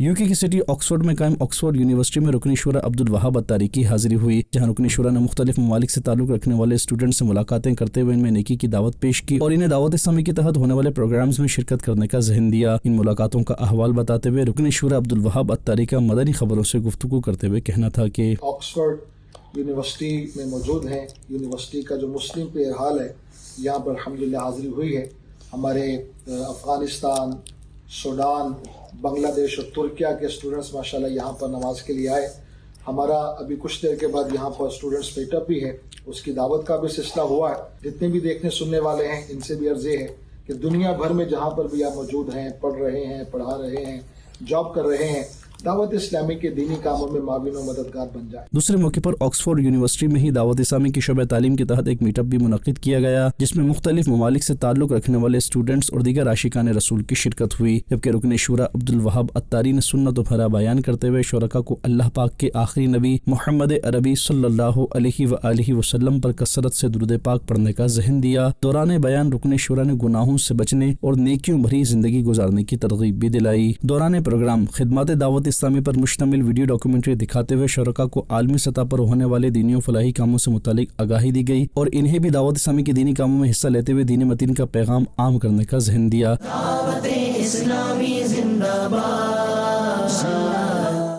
UK की city Oxford में कायम ऑक्सफोर्ड यूनिवर्सिटी में रुकनी शुरा अब्दुल वहाब अत्तारी की हाजिरी हुई, जहां रुकनी शुरा ने मुख्तलिफ ममालिक से ताल्लुक़ रखने वाले स्टूडेंट से मुलाकातें करते हुए इनमें नेकी की दावत पेश की और इन्हें दावत इस्लामी के तहत होने वाले प्रोग्राम्स में शिरकत करने का ज़हन दिया। इन मुलाकातों का अहवाल बताते हुए रुकनी शुरा अब्दुल वहाब अत्तारी का मदनी खबरों से गुफ्तगू करते हुए कहना था कि ऑक्सफोर्ड यूनिवर्सिटी में मौजूद हैं। यूनिवर्सिटी का जो मुस्लिम पे हाल है यहाँ पर अल्हम्दुलिल्लाह हाजिरी हुई है। हमारे अफ़गानिस्तान, सूडान, बांग्लादेश और तुर्किया के स्टूडेंट्स माशाल्लाह यहाँ पर नमाज के लिए आए। हमारा अभी कुछ देर के बाद यहाँ पर स्टूडेंट्स मीटअप भी है, उसकी दावत का भी सिलसिला हुआ है। जितने भी देखने सुनने वाले हैं इनसे भी अर्ज़ है कि दुनिया भर में जहाँ पर भी आप मौजूद हैं, पढ़ रहे हैं, पढ़ा रहे हैं, जॉब कर रहे हैं, दावत इस्लामी के दीनी कामों में माविन और मददगार बन जाए। दूसरे मौके पर ऑक्सफोर्ड यूनिवर्सिटी में ही दावत इस्लामी की शोबे तालीम के तहत एक मीटअप भी मुनक़िद किया गया, जिसमें मुख्तलिफ ममालिक से ताल्लुक़ रखने वाले स्टूडेंट्स और दीगर आशिकान रसूल की शिरकत हुई। जबकि रुकन शुरा अब्दुल वहाब अत्तारी ने सुन्नत भरा बयान करते हुए शुरका को अल्लाह पाक के आखिरी नबी मोहम्मद अरबी सल्लल्लाहु अलैहि वसल्लम पर कसरत से दुरूद पाक पढ़ने का ज़हन दिया। दौरान बयान रुकन शुरा ने गुनाहों से बचने और नेकियों भरी जिंदगी गुजारने की तरगीब भी दिलाई। दौरान प्रोग्राम खिदमत दावत इस्लामी पर मुश्तमिल वीडियो डॉक्यूमेंट्री दिखाते हुए शुरका को आलमी सतह पर होने वाले दीनी और फलाही कामों से मुतालिक आगाही दी गई और इन्हें भी दावत इस्लामी के दीनी कामों में हिस्सा लेते हुए दीन मतीन का पैगाम आम करने का ज़हन दिया।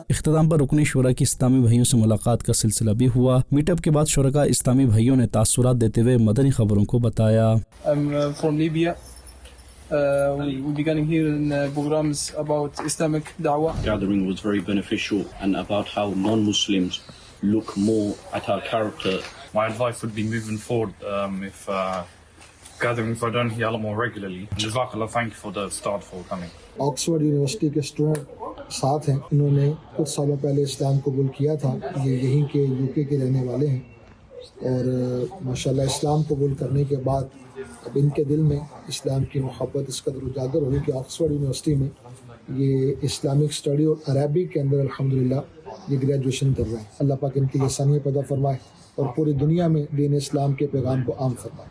इख्तिताम पर रुकनी शुरा की इस्लामी भाइयों से मुलाकात का सिलसिला भी हुआ। मीटअप के बाद शुरका इस्लामी भाइयों ने तासुरात देते हुए मदनी खबरों को बताया। We'll be getting here in programs about Islamic da'wah. Gathering was very beneficial and about how non-Muslims look more at our character. My advice would be moving forward if gatherings are done here more regularly. Jazakallah, thank you for the start for coming. Oxford university के student साथ हैं। इन्होंने कुछ सालों पहले इस्लाम कबूल किया था। ये यहीं के यूके के रहने वाले हैं और माशाल्लाह इस्लाम कबूल करने के बाद अब इनके दिल में इस्लाम की मोहब्बत इस कदर उजागर हुई कि ऑक्सफोर्ड यूनिवर्सिटी में ये इस्लामिक स्टडी और अरबिक के अंदर अल्हम्दुलिल्लाह ये ग्रेजुएशन कर रहे हैं। अल्लाह पाक इनकी आसानियाँ पैदा फरमाए और पूरी दुनिया में दीन इस्लाम के पैगाम को आम फरमाए।